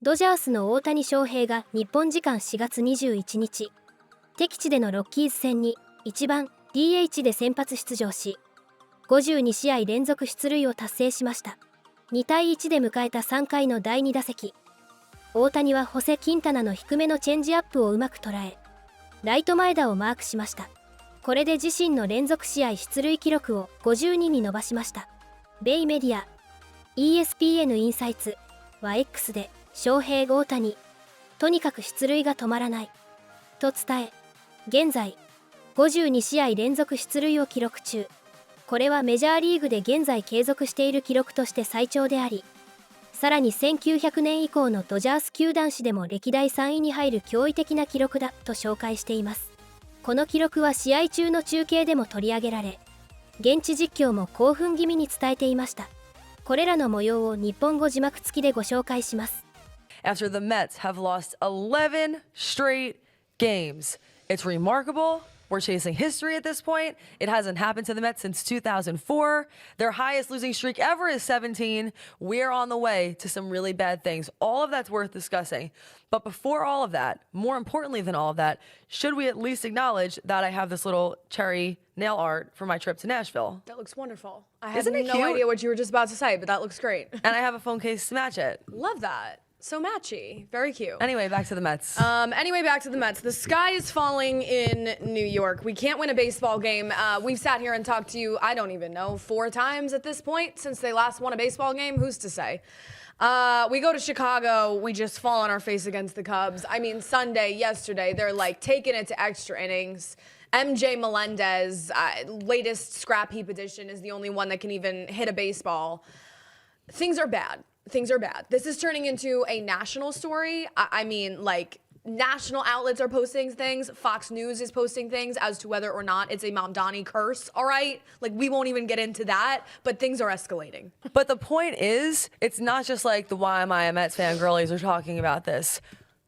ドジャースの大谷翔平が日本時間4月21日、敵地でのロッキーズ戦に1番 DH で先発出場し、52試合連続出塁を達成しました。2対1で迎えた3回の第2打席、大谷はホセ・キンタナの低めのチェンジアップをうまく捉え、ライト前打をマークしました。これで自身の連続試合出塁記録を52に伸ばしました。米メディア ESPN インサイツは X で、翔平大谷、とにかく出塁が止まらないと伝え、現在52試合連続出塁を記録中。これはメジャーリーグで現在継続している記録として最長であり、さらに1900年以降のドジャース球団史でも歴代3位に入る驚異的な記録だと紹介しています。この記録は試合中の中継でも取り上げられ、現地実況も興奮気味に伝えていました。これらの模様を日本語字幕付きでご紹介します。After the Mets have lost 11 straight games. It's remarkable. We're chasing history at this point. It hasn't happened to the Mets since 2004. Their highest losing streak ever is 17. We're on the way to some really bad things. All of that's worth discussing. But before all of that, more importantly than all of that, should we at least acknowledge that I have this little cherry nail art for my trip to Nashville? That looks wonderful. I had no idea what you were just about to say, but that looks great. And I have a phone case to match it. Love that. So matchy. Very cute. Anyway, back to the Mets. Back to the Mets. The sky is falling in New York. We can't win a baseball game. We've sat here and talked to you, I don't even know, 4 times at this point since they last won a baseball game. Who's to say? We go to Chicago. We just fall on our face against the Cubs. I mean, Sunday, yesterday, they're like taking it to extra innings. MJ Melendez, latest scrap heap edition, is the only one that can even hit a baseball. Things are bad. Things are bad. This is turning into a national story. I mean, like, national outlets are posting things. Fox News is posting things as to whether or not it's a Mamdani curse, all right? Like, we won't even get into that, but things are escalating. But the point is, it's not just like the Why Am I a Mets fan girlies are talking about this.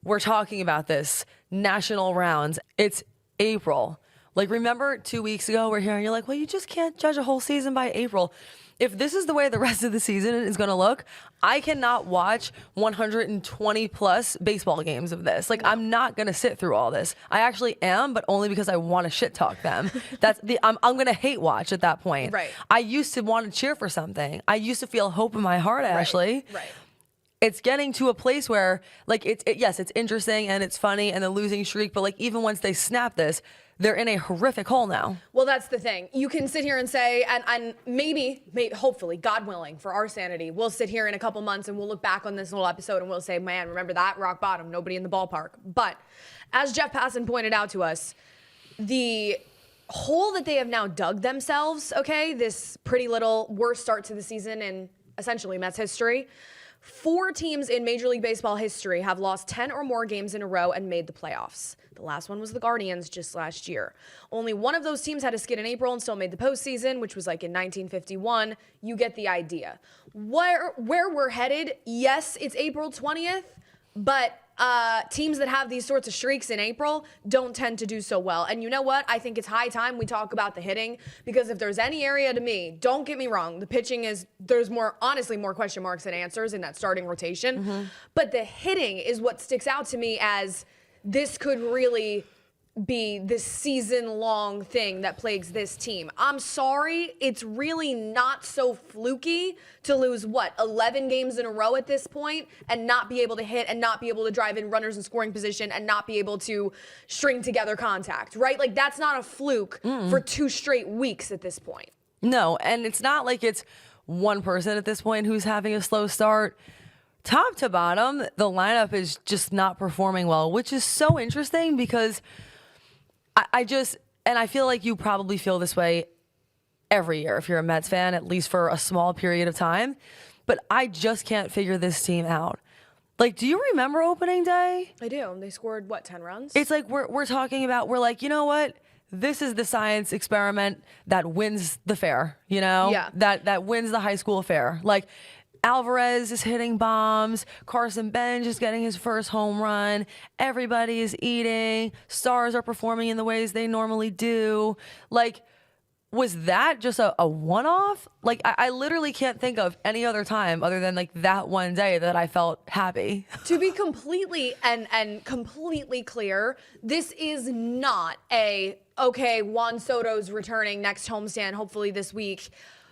We're talking about this. National rounds. It's April. Like, remember 2 weeks ago we're here and you're like, well, you just can't judge a whole season by April. If this is the way the rest of the season is going to look, I cannot watch 120 plus baseball games of this. Like, I'm not going to sit through all this. I actually am, but only because I want to shit talk them. I'm going to hate watch at that point. Right. I used to want to cheer for something. I used to feel hope in my heart, Ashley. Right. It's getting to a place where, like, yes, it's interesting and it's funny and the losing streak, but like, even once they snap this, they're in a horrific hole now. Well, that's the thing. You can sit here and say, and maybe, hopefully, God willing, for our sanity, we'll sit here in a couple months and we'll look back on this little episode and we'll say, man, remember that? Rock bottom, nobody in the ballpark. But as Jeff Passan pointed out to us, the hole that they have now dug themselves, okay, this pretty little worst start to the season in essentially Mets history, 4 teams in Major League Baseball history have lost 10 or more games in a row and made the playoffs. The last one was the Guardians just last year. Only one of those teams had a skid in April and still made the postseason, which was like in 1951. You get the idea. Where we're headed, yes, it's April 20th, but teams that have these sorts of streaks in April don't tend to do so well. And you know what? I think it's high time we talk about the hitting, because if there's any area to me, don't get me wrong, the pitching there's honestly more question marks than answers in that starting rotation. Mm-hmm. But the hitting is what sticks out to me as this could really be this season-long thing that plagues this team. I'm sorry, it's really not so fluky to lose, 11 games in a row at this point and not be able to hit and not be able to drive in runners in scoring position and not be able to string together contact, right? Like, that's not a fluke for 2 straight weeks at this point. No, and it's not like it's one person at this point who's having a slow start. Top to bottom, the lineup is just not performing well, which is so interesting because I feel like you probably feel this way every year if you're a Mets fan, at least for a small period of time. But I just can't figure this team out. Like, do you remember opening day? I do. They scored, 10 runs? It's like we're talking about, we're like, you know what? This is the science experiment that wins the fair, you know? Yeah. That wins the high school fair. Like, Alvarez is hitting bombs. Carson Bench is getting his first home run. Everybody is eating. Stars are performing in the ways they normally do. Like, was that just a one-off? Like, I literally can't think of any other time other than like that one day that I felt happy. To be completely and completely clear, this is not okay, Juan Soto's returning next homestand, hopefully this week.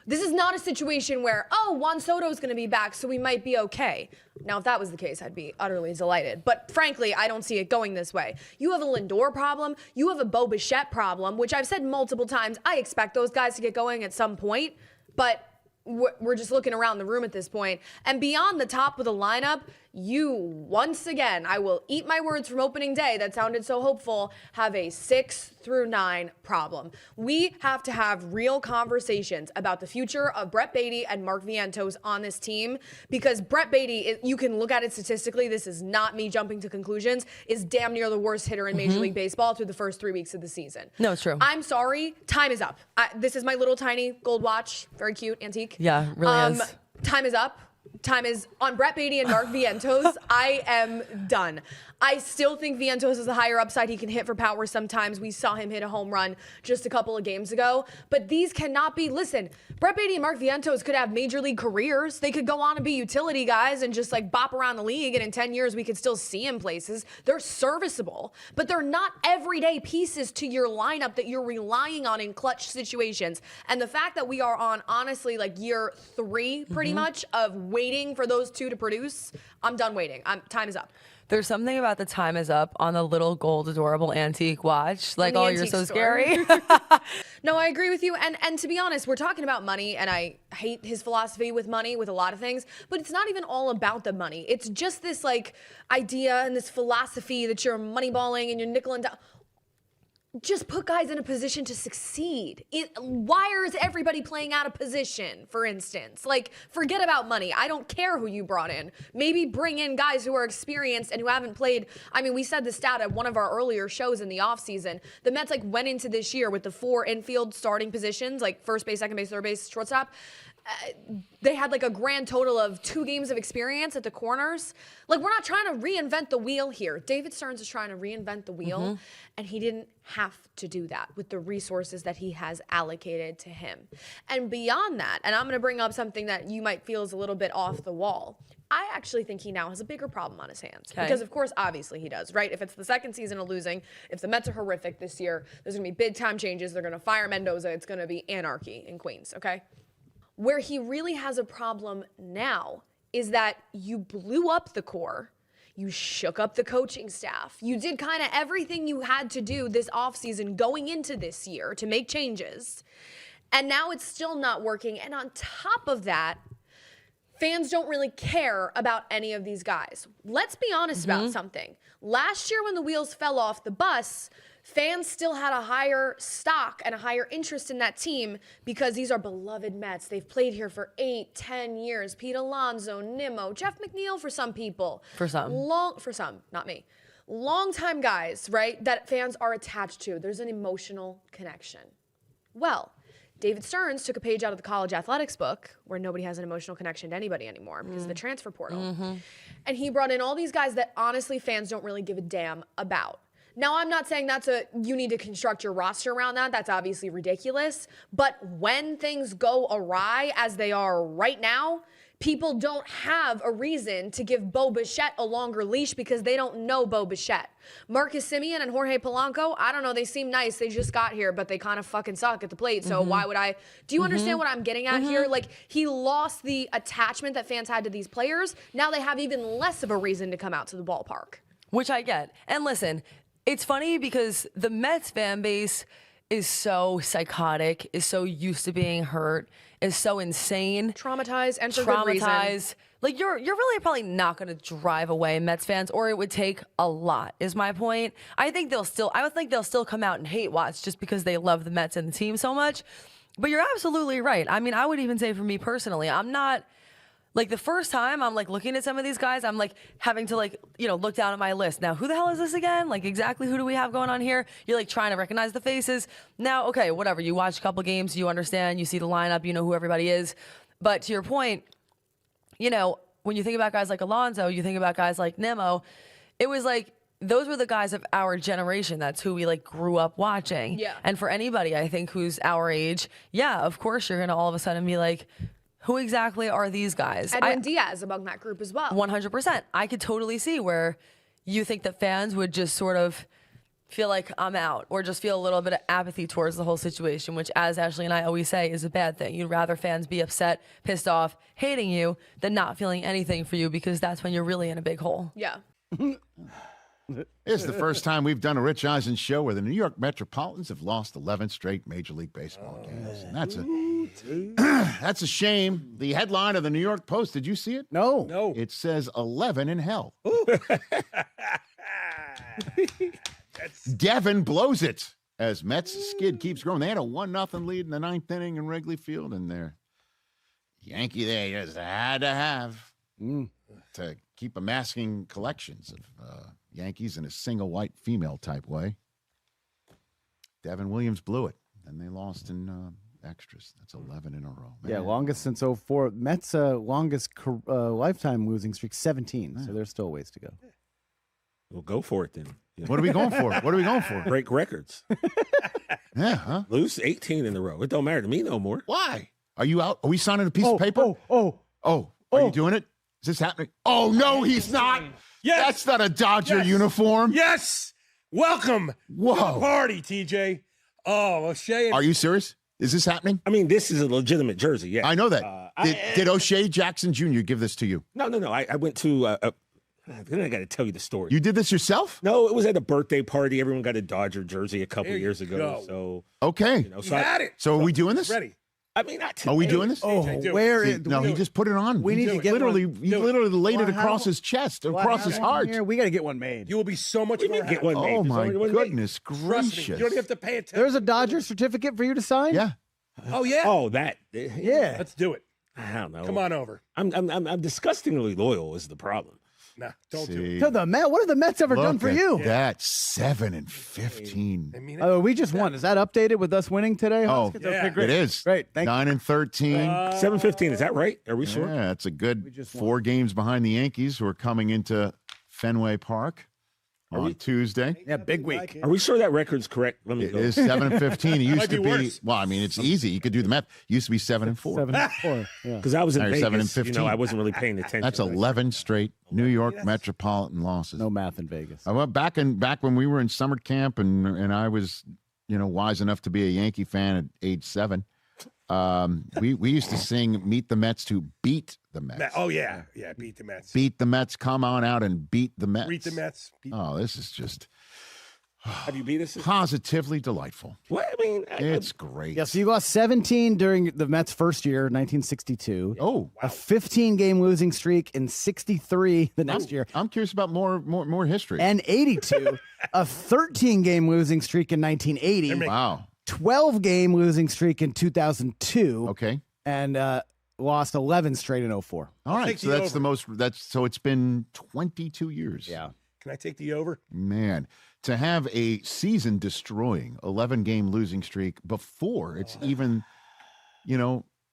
This is not a situation where, Juan Soto's going to be back, so we might be okay. Now, if that was the case, I'd be utterly delighted. But frankly, I don't see it going this way. You have a Lindor problem. You have a Bo Bichette problem, which I've said multiple times. I expect those guys to get going at some point, but we're just looking around the room at this point. And beyond the top of the lineup, you, once again, I will eat my words from opening day that sounded so hopeful, have a 6 through 9 problem. We have to have real conversations about the future of Brett Baty and Mark Vientos on this team, because Brett Baty, you can look at it statistically, this is not me jumping to conclusions, is damn near the worst hitter in Major League Baseball through the first 3 weeks of the season. No, it's true. I'm sorry, time is up. This is my little tiny gold watch, very cute, antique. Yeah, really is. Time is up. Time is on Brett Baty and Mark Vientos. I am done. I still think Vientos is a higher upside. He can hit for power sometimes. We saw him hit a home run just a couple of games ago. But these cannot be, listen, Brett Baty and Mark Vientos could have major league careers. They could go on and be utility guys and just like bop around the league. And in 10 years, we could still see him places. They're serviceable, but they're not everyday pieces to your lineup that you're relying on in clutch situations. And the fact that we are on, honestly, like year 3 pretty much of waiting for those two to produce, I'm done waiting. Time is up. There's something about the time is up on the little gold adorable antique watch. Like, oh, you're so store. scary. No, I agree with you. And to be honest, we're talking about money, and I hate his philosophy with money, with a lot of things, but it's not even all about the money. It's just this like idea and this philosophy that you're moneyballing and you're nickel and dime. Just put guys in a position to succeed. Why is everybody playing out of position, for instance? Like, forget about money. I don't care who you brought in. Maybe bring in guys who are experienced and who haven't played. I mean, we said the stat at one of our earlier shows in the offseason. The Mets like went into this year with the 4 infield starting positions, like first base, second base, third base, shortstop. They had like a grand total of 2 games of experience at the corners. Like, we're not trying to reinvent the wheel here. David Stearns is trying to reinvent the wheel, and he didn't have to do that with the resources that he has allocated to him. And beyond that, and I'm going to bring up something that you might feel is a little bit off the wall. I actually think he now has a bigger problem on his hands. Okay. Because, of course, obviously he does, right? If it's the second season of losing, if the Mets are horrific this year, there's going to be big-time changes. They're going to fire Mendoza. It's going to be anarchy in Queens, okay? Where he really has a problem now is that you blew up the core. You shook up the coaching staff. You did kind of everything you had to do this offseason going into this year to make changes. And now it's still not working. And on top of that, fans don't really care about any of these guys. Let's be honest about something. Last year when the wheels fell off the bus, fans still had a higher stock and a higher interest in that team because these are beloved Mets. They've played here for 8, 10 years. Pete Alonso, Nimmo, Jeff McNeil for some people. For some. For some, not me. Long-time guys, right, that fans are attached to. There's an emotional connection. Well, David Stearns took a page out of the college athletics book where nobody has an emotional connection to anybody anymore because of the transfer portal. And he brought in all these guys that honestly fans don't really give a damn about. Now, I'm not saying you need to construct your roster around that. That's obviously ridiculous. But when things go awry, as they are right now, people don't have a reason to give Bo Bichette a longer leash because they don't know Bo Bichette. Marcus Semien and Jorge Polanco, I don't know, they seem nice. They just got here, but they kind of fucking suck at the plate. So why would I? Do you understand what I'm getting at here? Like, he lost the attachment that fans had to these players. Now they have even less of a reason to come out to the ballpark. Which I get. And listen, it's funny because the Mets fan base is so psychotic, is so used to being hurt, is so insane. Traumatized and for good reason. Like, you're really probably not going to drive away Mets fans, or it would take a lot, is my point. I would think they'll still come out and hate watch just because they love the Mets and the team so much. But you're absolutely right. I mean, I would even say for me personally, I'm not... Like, the first time I'm, like, looking at some of these guys, I'm, like, having to, like, you know, look down at my list. Now, who the hell is this again? Like, exactly who do we have going on here? You're, like, trying to recognize the faces. Now, okay, whatever. You watch a couple games, you understand, you see the lineup, you know who everybody is. But to your point, you know, when you think about guys like Alonso, you think about guys like Nimmo, it was, like, those were the guys of our generation. That's who we like grew up watching. Yeah. And for anybody, I think, who's our age, yeah, of course you're gonna all of a sudden be like, who exactly are these guys? Edwin Diaz among that group as well. 100%. I could totally see where you think that fans would just sort of feel like I'm out, or just feel a little bit of apathy towards the whole situation, which, as Ashley and I always say, is a bad thing. You'd rather fans be upset, pissed off, hating you than not feeling anything for you, because that's when you're really in a big hole. Yeah. This is the first time we've done a Rich Eisen show where the New York Metropolitans have lost 11 straight Major League Baseball games. And that's a shame. The headline of the New York Post, did you see it? No. It says 11 in hell. Devin blows it as Mets skid keeps growing. They had a 1-0 lead in the 9th inning in Wrigley Field, and their Yankee they just had to have to keep amassing collections of Yankees in a single white female type way. Devin Williams blew it, and they lost in extras. That's 11 in a row. Man. Yeah, longest since 04. Mets' longest lifetime losing streak, 17. So there's still a ways to go. Well, go for it then. Yeah. What are we going for? What are we going for? Break records. Yeah, huh? Lose 18 in a row. It don't matter to me no more. Why? Are you out? Are we signing a piece of paper? Are you doing it? Is this happening? Oh, no, he's not. Yes. That's not a Dodger uniform. Yes. Welcome to the Whoa. party, TJ. Oh, O'Shea. Are you serious? Is this happening? I mean, this is a legitimate jersey. Yeah. I know that. Did O'Shea Jackson Jr. give this to you? No. I went to then I got to tell you the story. You did this yourself? No, it was at a birthday party. Everyone got a Dodger jersey a couple years ago. go. So, Okay. you know, You had it. So are we doing this? Ready. I mean, not today. Are we doing this? Oh, TJ, do it. where See, is... no, he just put it on. We need to get literally, one. he literally laid it Well, across how- his chest, Well, across how his do heart. Here, we got to get one made. You will be so much We more didn't get happy. one made. Oh, There's my already one made. goodness Trust me. gracious. You don't even have to pay attention. There's a Dodger certificate for you to sign? Yeah. Oh, yeah? Oh, that. Yeah. Let's do it. I don't know. Come on over. I'm disgustingly loyal is the problem. Nah, don't do See, it. To the Met. What have the Mets ever done look for at you? that 7 and 15. I mean, We just won. Is that updated with us winning today? Oh, Huskers? yeah. Okay, great. It is. Great. Thank you. 9 and 13. 7-15. Is that right? Are we sure? Yeah, it's a good just 4 games behind the Yankees, who are coming into Fenway Park on Tuesday. Yeah, big week. Are we sure that record's correct? Let me It go. is 7 and 15. It used Might to be be. worse. Well, I mean, it's easy. You could do the math. It used to be 7 and 4. 7 and 4. Yeah. Because I was in Now you're Vegas. 7 and You 15. know, I wasn't really paying attention. That's 11 straight New York Metropolitan losses. No math in Vegas. I went back when we were in summer camp, and I was, wise enough to be a Yankee fan at age 7. We used to sing "Meet the Mets" to beat the Mets. Oh, yeah. Yeah, beat the Mets. Beat the Mets. Come on out and beat the Mets. Beat the Mets. Beat Oh, this is just Have you beat us? positively delightful. What? I mean, It's great. Yeah, so you lost 17 during the Mets' first year, 1962. Oh, A 15-game losing streak in 63 the next year. I'm curious about more history. And 82, a 13-game losing streak in 1980, Wow. 12-game losing streak in 2002, Okay. and lost 11 straight in 04. All right. take So the that's over. the most. So it's been 22 years. Yeah. Can I take the over? Man, to have a season-destroying 11-game losing streak before it's even,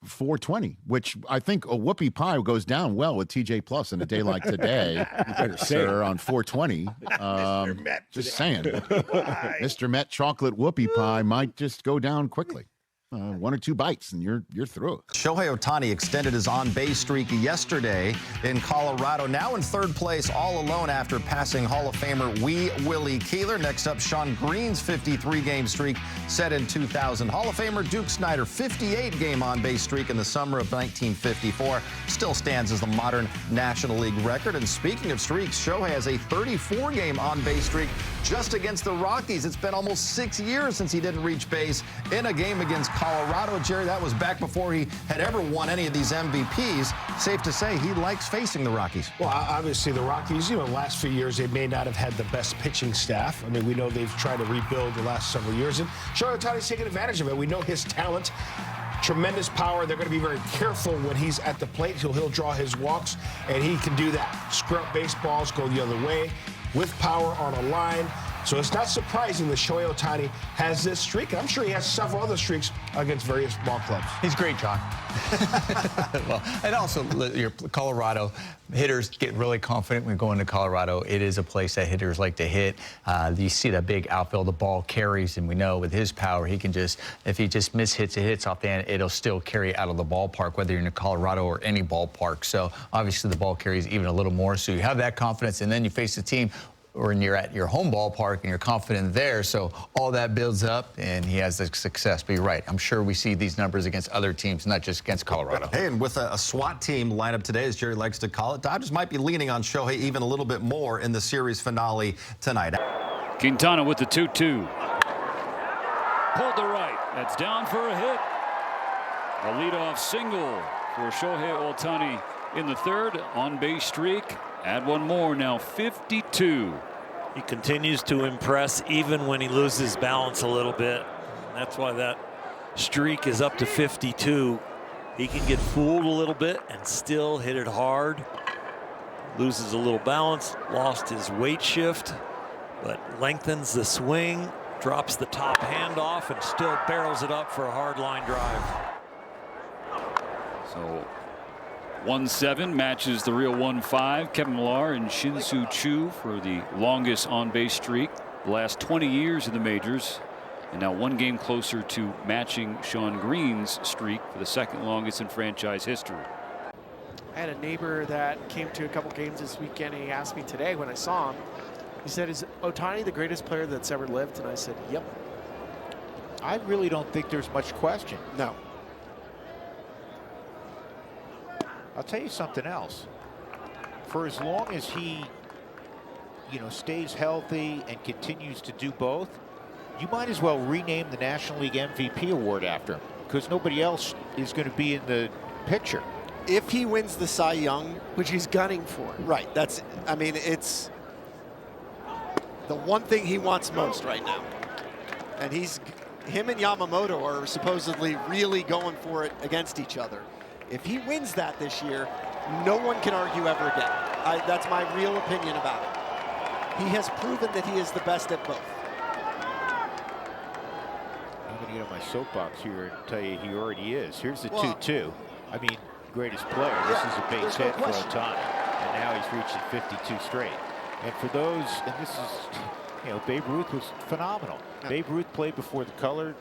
420, which I think a whoopie pie goes down well with TJ Plus in a day like today, sir, on 420. Met Just saying. Mr. Met chocolate whoopie pie might just go down quickly. 1 or 2 bites and you're through. Shohei Ohtani extended his on-base streak yesterday in Colorado. Now in 3rd place, all alone after passing Hall of Famer Willie Keeler. Next up, Sean Green's 53-game streak set in 2000. Hall of Famer Duke Snider, 58-game on-base streak in the summer of 1954, still stands as the modern National League record. And speaking of streaks, Shohei has a 34-game on-base streak just against the Rockies. It's been almost 6 years since he didn't reach base in a game against Colorado. Jerry, that was back before he had ever won any of these MVPs. Safe to say he likes facing the Rockies. Well, obviously the Rockies, the last few years, they may not have had the best pitching staff. I mean, we know they've tried to rebuild the last several years, and Shohei Ohtani's taken advantage of it. We know his talent, tremendous power. They're going to be very careful when he's at the plate. He'll draw his walks, and he can do that. Screw up baseballs, go the other way, with power on a line. So it's not surprising that Shohei Ohtani has this streak, and I'm sure he has several other streaks against various ball clubs. He's great, John. Well, and also your Colorado hitters get really confident when going to Colorado. It is a place that hitters like to hit. You see that big outfield, the ball carries, and we know with his power, he can just, if he just mishits it, hits off the end, it'll still carry out of the ballpark, whether you're in Colorado or any ballpark. So obviously the ball carries even a little more. So you have that confidence, and then you face a team when you're at your home ballpark and you're confident there. So all that builds up, and he has the success. But you're right. I'm sure we see these numbers against other teams, not just against Colorado. Hey, and with a SWAT team lineup today, as Jerry likes to call it, Dodgers might be leaning on Shohei even a little bit more in the series finale tonight. Quintana with the 2-2. Pulled to right. That's down for a hit. A leadoff single for Shohei Ohtani in the third. On-base streak. Add one more, now 52. He continues to impress even when he loses balance a little bit. That's why that streak is up to 52. He can get fooled a little bit and still hit it hard. Loses a little balance, lost his weight shift, but lengthens the swing, drops the top hand off, and still barrels it up for a hard line drive. So 1-7 matches the real 1-5. Kevin Millar and Shin-Soo Choo for the longest on-base streak the last 20 years in the majors, and now one game closer to matching Shawn Green's streak for the second longest in franchise history. I had a neighbor that came to a couple games this weekend, and he asked me today when I saw him, he said, "Is Ohtani the greatest player that's ever lived?" And I said, "Yep." I really don't think there's much question. No. I'll tell you something else. For as long as he, stays healthy and continues to do both, you might as well rename the National League MVP award after him, because nobody else is going to be in the picture. If he wins the Cy Young, which he's gunning for. Right. It's the one thing he wants most right now. And him and Yamamoto are supposedly really going for it against each other. If he wins that this year, no one can argue ever again. That's my real opinion about it. He has proven that he is the best at both. I'm going to get on my soapbox here and tell you he already is. Here's the 2-2. I mean, greatest player. This is a base hit for Ohtani. And now he's reaching 52 straight. And for those, and this is, Babe Ruth was phenomenal. Yeah. Babe Ruth played before the color.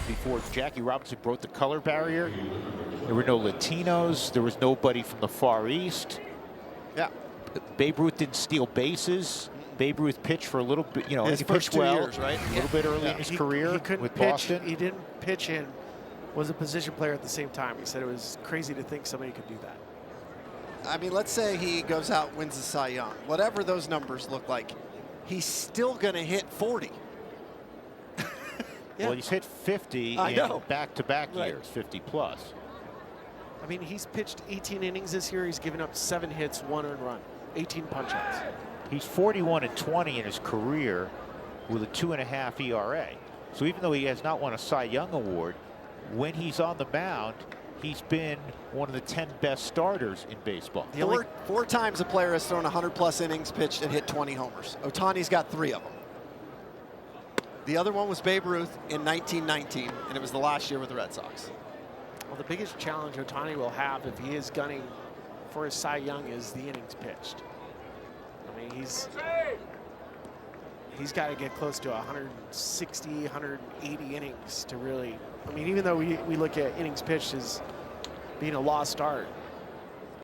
Before Jackie Robinson broke the color barrier, there were no Latinos. There was nobody from the Far East. Yeah. Babe Ruth didn't steal bases. Babe Ruth pitched for a little bit, he pitched well, years, right? A little bit early in his career he couldn't with pitch. Boston. He didn't pitch and was a position player at the same time. He said it was crazy to think somebody could do that. Let's say he goes out, wins the Cy Young. Whatever those numbers look like, he's still going to hit 40. Yeah. Well, he's hit 50 in back-to-back years, 50 plus. I mean, he's pitched 18 innings this year. He's given up 7 hits, 1 earned run, 18 punch-outs. He's 41-20 in his career with a 2.5 ERA. So even though he has not won a Cy Young award, when he's on the mound, he's been one of the 10 best starters in baseball. Four times a player has thrown 100-plus innings, pitched, and hit 20 homers. Ohtani's got 3 of them. The other one was Babe Ruth in 1919, and it was the last year with the Red Sox. Well, the biggest challenge Ohtani will have if he is gunning for his Cy Young is the innings pitched. I mean, he's got to get close to 160, 180 innings to really. I mean, even though we look at innings pitched as being a lost art,